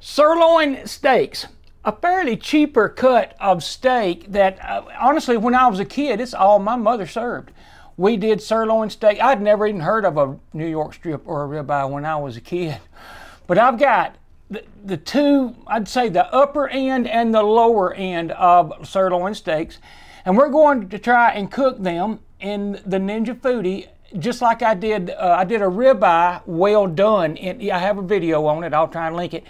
Sirloin steaks, a fairly cheaper cut of steak that honestly when I was a kid it's all my mother served. We did sirloin steak. I'd never even heard of a New York strip or a ribeye when I was a kid. But I've got the two, I'd say the upper end and the lower end of sirloin steaks. And we're going to try and cook them in the Ninja FOODI just like I did a ribeye well done. I have a video on it, I'll try and link it,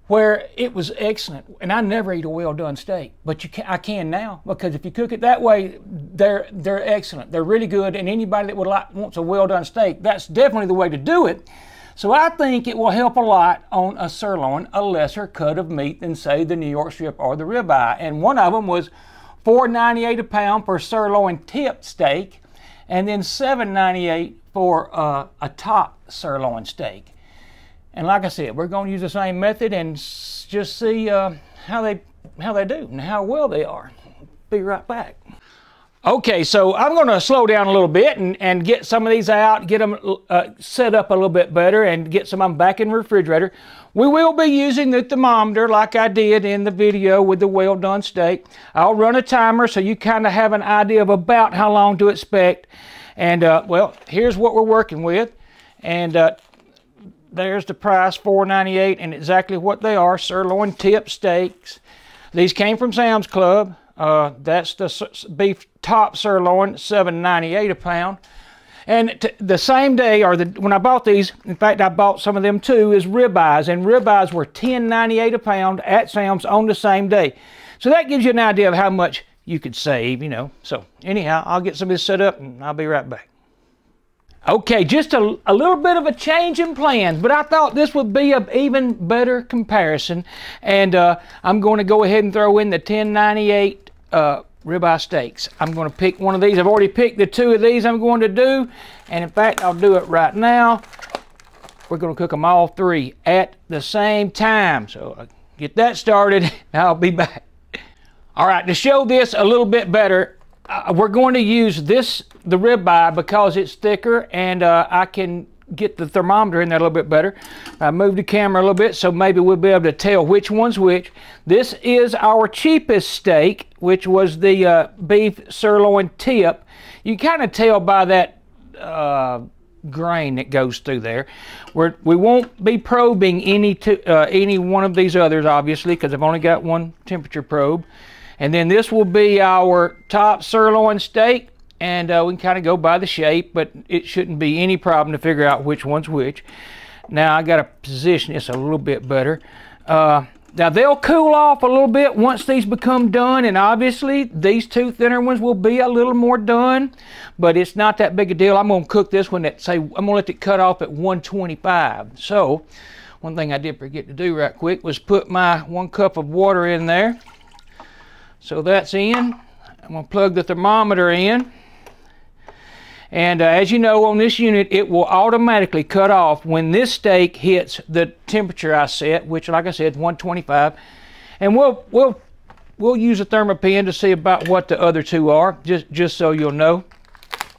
where it was excellent. And I never eat a well done steak, but I can now, because if you cook it that way, they're excellent. They're really good, and anybody that wants a well done steak, that's definitely the way to do it. So I think it will help a lot on a sirloin, a lesser cut of meat than say the New York strip or the ribeye. And one of them was $4.98 a pound for sirloin tip steak, and then $7.98 for a top sirloin steak. And like I said, we're going to use the same method and just see how they do and how well they are. Be right back. Okay, so I'm going to slow down a little bit and get some of these out, get them set up a little bit better, and get some of them back in the refrigerator. We will be using the thermometer like I did in the video with the well done steak. I'll run a timer so you kind of have an idea of about how long to expect. And well, here's what we're working with. And there's the price, $4.98, and exactly what they are, sirloin tip steaks. These came from Sam's Club. That's the beef top sirloin, $7.98 a pound. And the same day, or when I bought these, in fact, I bought some of them too, is ribeyes. And ribeyes were $10.98 a pound at Sam's on the same day. So that gives you an idea of how much you could save, you know. So anyhow, I'll get some of this set up and I'll be right back. Okay, just a little bit of a change in plans, but I thought this would be an even better comparison. And I'm going to go ahead and throw in the $10.98 ribeye steaks. I'm going to pick one of these. I've already picked the two of these I'm going to do. And in fact, I'll do it right now. We're going to cook them all three at the same time. So I'll get that started. I'll be back. All right, to show this a little bit better, we're going to use the ribeye because it's thicker, and I can get the thermometer in there a little bit better. I moved the camera a little bit so maybe we'll be able to tell which one's which. This is our cheapest steak, which was the beef sirloin tip. You kind of tell by that grain that goes through there. We won't be probing any one of these others, obviously, because I've only got one temperature probe. And then this will be our top sirloin steak, and we can kind of go by the shape, but it shouldn't be any problem to figure out which one's which. Now I got to position this a little bit better. Now they'll cool off a little bit once these become done, and obviously these two thinner ones will be a little more done, but it's not that big a deal. I'm going to cook this one at, I'm going to let it cut off at 125. So one thing I did forget to do right quick was put my 1 cup of water in there. So that's in. I'm going to plug the thermometer in. And as you know, on this unit, it will automatically cut off when this steak hits the temperature I set, which, like I said, 125. And we'll use a thermopen to see about what the other two are, just so you'll know.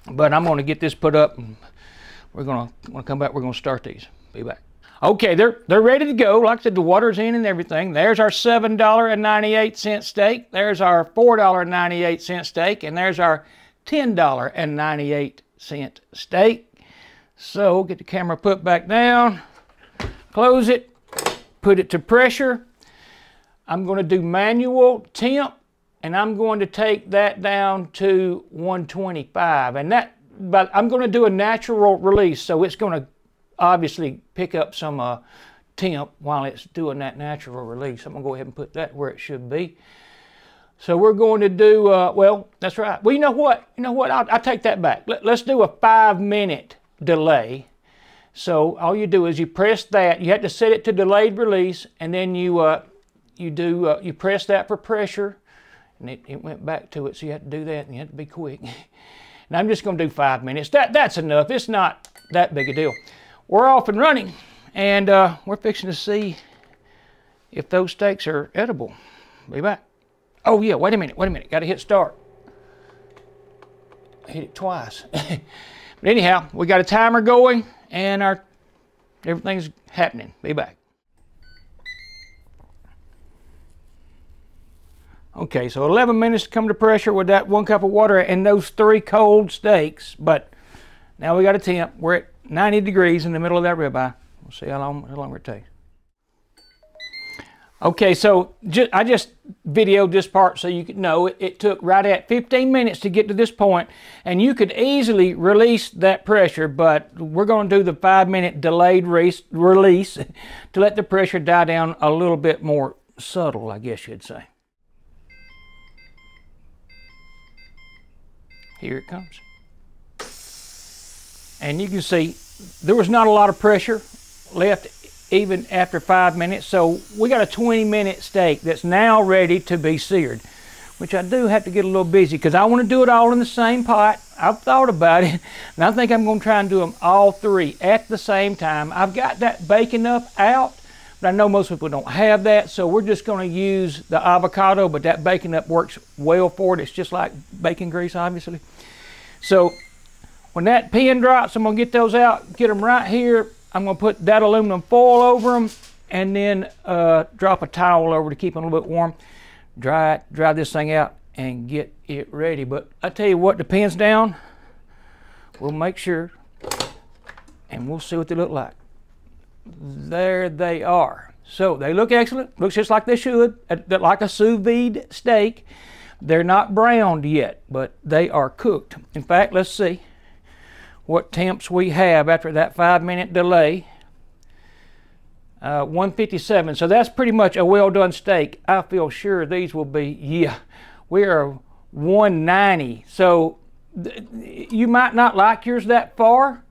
But I'm going to get this put up, and we're going to come back. We're going to start these. Be back. Okay, they're ready to go. Like I said, the water's in and everything. There's our $7.98 steak. There's our $4.98 steak. And there's our $10.98 steak. So get the camera put back down. Close it. Put it to pressure. I'm going to do manual temp. And I'm going to take that down to 125. And but I'm going to do a natural release. So it's going to obviously pick up some temp while it's doing that natural release. I'm going to go ahead and put that where it should be. So we're going to do, well, that's right. Well, you know what? I'll take that back. Let's do a 5-minute delay. So all you do is you press that. You have to set it to delayed release, and then you press that for pressure, and it went back to it. So you have to do that, and you have to be quick. And I'm just going to do 5 minutes. That's enough. It's not that big a deal. We're off and running, and we're fixing to see if those steaks are edible. Be back. Oh yeah, wait a minute. Got to hit start. I hit it twice. But anyhow, we got a timer going, and everything's happening. Be back. Okay, so 11 minutes to come to pressure with that 1 cup of water and those 3 cold steaks. But now we got a temp. We're at 90 degrees in the middle of that ribeye. We'll see how long it takes. Okay, so I just videoed this part so you could know it took right at 15 minutes to get to this point, and you could easily release that pressure, but we're going to do the 5-minute delayed release to let the pressure die down a little bit more subtle, I guess you'd say. Here it comes. And you can see there was not a lot of pressure left even after 5 minutes. So we got a 20-minute steak that's now ready to be seared, which I do have to get a little busy because I want to do it all in the same pot. I've thought about it, and I think I'm going to try and do them all 3 at the same time. I've got that bacon up out, but I know most people don't have that, so we're just going to use the avocado, but that bacon up works well for it. It's just like bacon grease, obviously. So when that pin drops, I'm going to get those out, get them right here. I'm going to put that aluminum foil over them, and then drop a towel over to keep them a little bit warm. Dry this thing out and get it ready. But I tell you what, the pin's down. We'll make sure, and we'll see what they look like. There they are. So they look excellent. Looks just like they should, like a sous vide steak. They're not browned yet, but they are cooked. In fact, let's see what temps we have after that 5-minute delay. 157. So that's pretty much a well done steak. I feel sure these will be, yeah, we are 190. So you might not like yours that far,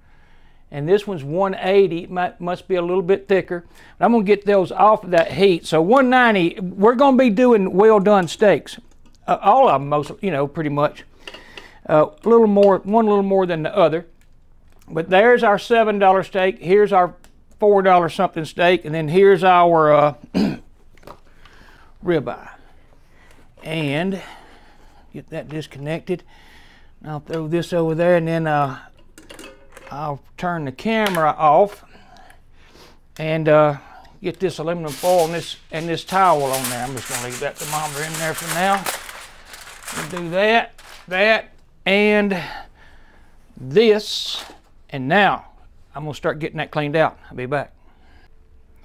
and this one's 180. It must be a little bit thicker. But I'm gonna get those off of that heat. So 190, we're gonna be doing well done steaks. All of them, most, you know, pretty much. A little more, one a little more than the other. But there's our $7 steak. Here's our $4 something steak, and then here's our ribeye. And get that disconnected. I'll throw this over there, and then I'll turn the camera off and get this aluminum foil and this towel on there. I'm just going to leave that thermometer in there for now. We'll do that, and this. And now I'm going to start getting that cleaned out. I'll be back.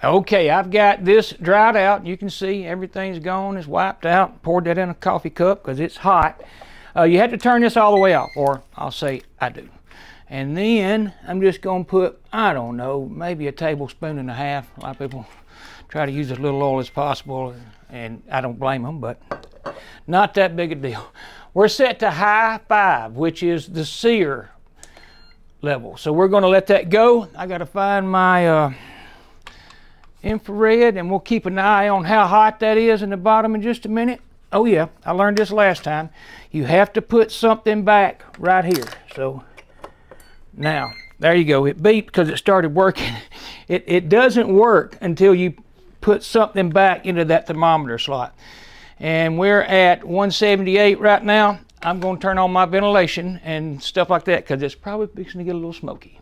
Okay, I've got this dried out. You can see everything's gone. It's wiped out. Poured that in a coffee cup because it's hot. You have to turn this all the way off, or I'll say I do. And then I'm just going to put, I don't know, maybe a tablespoon and a half. A lot of people try to use as little oil as possible, and I don't blame them, but not that big a deal. We're set to high 5, which is the sear level. So we're going to let that go. I got to find my infrared, and we'll keep an eye on how hot that is in the bottom in just a minute. Oh yeah, I learned this last time. You have to put something back right here. So now, there you go. It beeped because it started working. It doesn't work until you put something back into that thermometer slot. And we're at 178 right now. I'm going to turn on my ventilation and stuff like that because it's probably fixing to get a little smoky.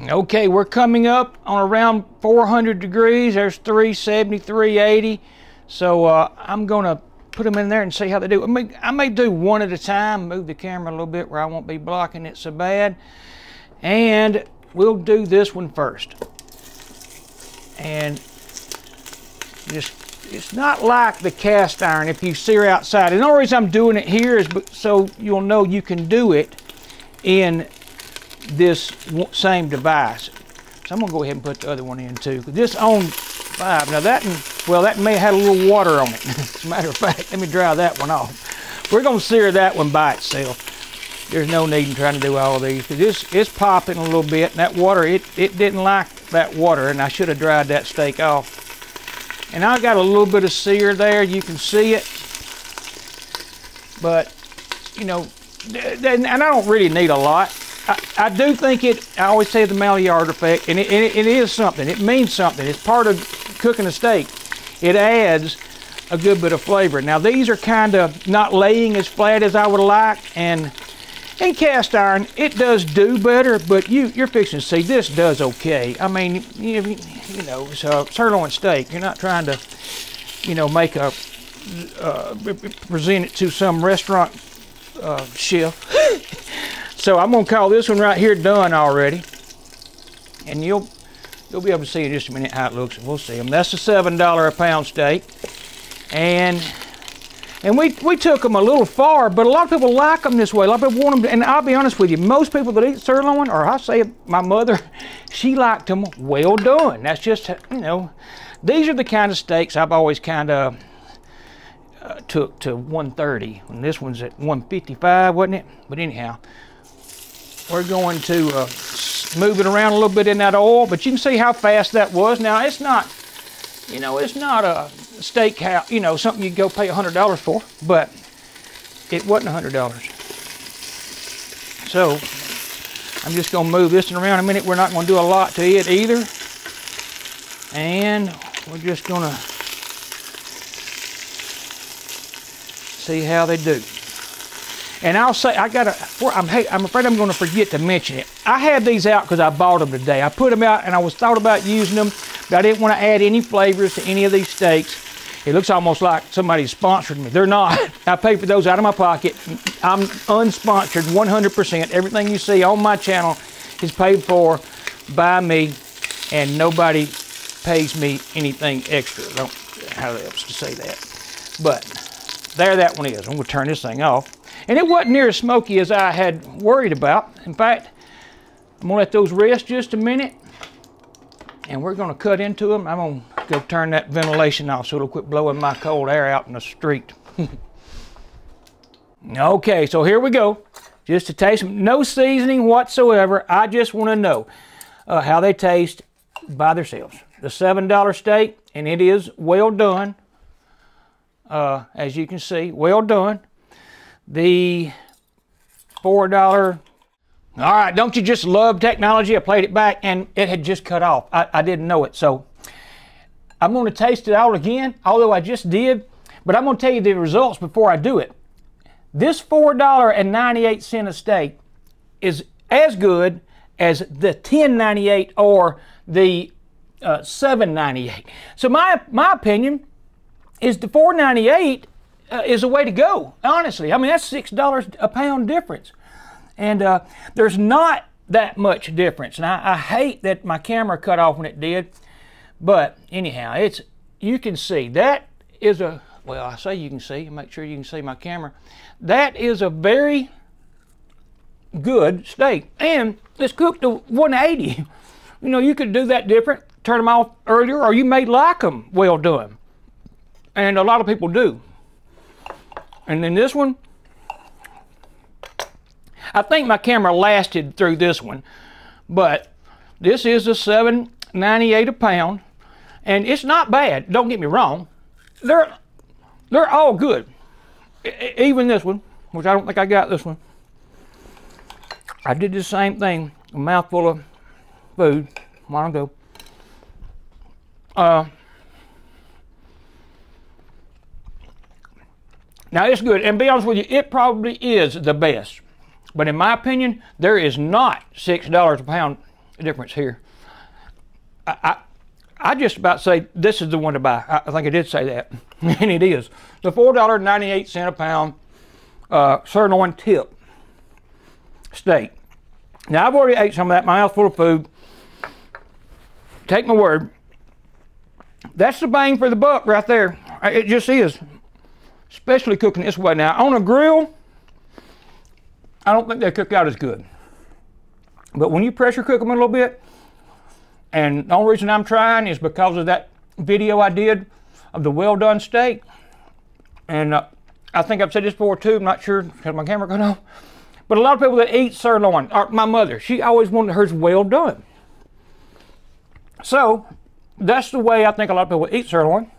Okay, we're coming up on around 400 degrees. There's 370, 380. So I'm going to put them in there and see how they do. I may do one at a time, move the camera a little bit where I won't be blocking it so bad. And we'll do this one first. And just, it's not like the cast iron if you sear outside. And the only reason I'm doing it here is so you'll know you can do it in this same device. So I'm gonna go ahead and put the other one in too. This on 5. Now that one, well, that may have had a little water on it. As a matter of fact, let me dry that one off. We're gonna sear that one by itself. There's no need in trying to do all of these because it's popping a little bit. And that water, it didn't like that water, and I should have dried that steak off. And I got a little bit of sear there, you can see it. But, you know, and I don't really need a lot. I do think I always say the Maillard effect, and it is something. It means something. It's part of cooking a steak. It adds a good bit of flavor. Now these are kind of not laying as flat as I would like, and in cast iron, it does do better, but you're fixing to see this does okay. I mean, you know, it's a sirloin steak. You're not trying to, you know, make a present it to some restaurant chef. So I'm gonna call this one right here done already, and you'll be able to see in just a minute how it looks. We'll see them. That's a $7 a pound steak, and we took them a little far, but a lot of people like them this way. A lot of people want them, and I'll be honest with you, most people that eat sirloin, or I say my mother, she liked them well done. That's just, you know, these are the kind of steaks I've always kind of took to 130, and this one's at 155, wasn't it? But anyhow, we're going to move it around a little bit in that oil, but you can see how fast that was. Now, it's not, you know, it's not a steakhouse, you know, something you go pay $100 for, but it wasn't $100. So I'm just going to move this around a minute. We're not going to do a lot to it either, and we're just going to see how they do. And I'll say, I'm afraid I'm going to forget to mention it. I had these out because I bought them today. I put them out and I thought about using them, but I didn't want to add any flavors to any of these steaks. It looks almost like somebody sponsored me. They're not. I paid for those out of my pocket. I'm unsponsored 100%. Everything you see on my channel is paid for by me, and nobody pays me anything extra. I don't know how else to say that. But there that one is. I'm going to turn this thing off. And it wasn't near as smoky as I had worried about. In fact, I'm going to let those rest just a minute, and we're going to cut into them. I'm going to go turn that ventilation off so it'll quit blowing my cold air out in the street. Okay, so here we go. Just to taste them. No seasoning whatsoever. I just want to know how they taste by themselves. The $7 steak, and it is well done. As you can see, well done. The $4. All right, don't you just love technology? I played it back and it had just cut off. I didn't know it, so I'm going to taste it out again, although I just did, but I'm going to tell you the results before I do it. This $4.98 a steak is as good as the $10.98 or the $7.98. So my opinion is the $4.98 is a way to go, honestly. I mean, that's $6 a pound difference. And there's not that much difference. And I hate that my camera cut off when it did. But anyhow, you can see that is a, well, I say you can see, make sure you can see my camera. That is a very good steak. And it's cooked to 180. You know, you could do that different, turn them off earlier, or you may like them well done. And a lot of people do. And then this one, I think my camera lasted through this one, but this is a $7.98 a pound, and it's not bad. Don't get me wrong; they're all good. Even this one, which I don't think I got this one. I did the same thing, a mouthful of food a while ago. Now it's good, and to be honest with you, it probably is the best. But in my opinion, there is not $6 a pound difference here. I just about say this is the one to buy. I think I did say that, and it is. The $4.98 a pound sirloin tip steak. Now I've already ate some of that, my mouthful of food. Take my word, that's the bang for the buck right there. It just is. Especially cooking this way. Now, on a grill, I don't think they cook out as good. But when you pressure cook them a little bit, and the only reason I'm trying is because of that video I did of the well done steak. And I think I've said this before too, I'm not sure because my camera got off. But a lot of people that eat sirloin, or my mother, she always wanted hers well done. So, that's the way I think a lot of people eat sirloin.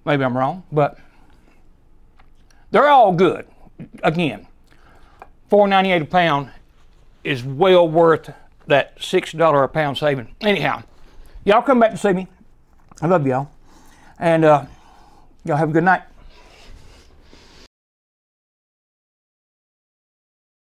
Maybe I'm wrong, but they're all good. Again, $4.98 a pound is well worth that $6 a pound saving. Anyhow, y'all come back to see me. I love y'all. And y'all have a good night.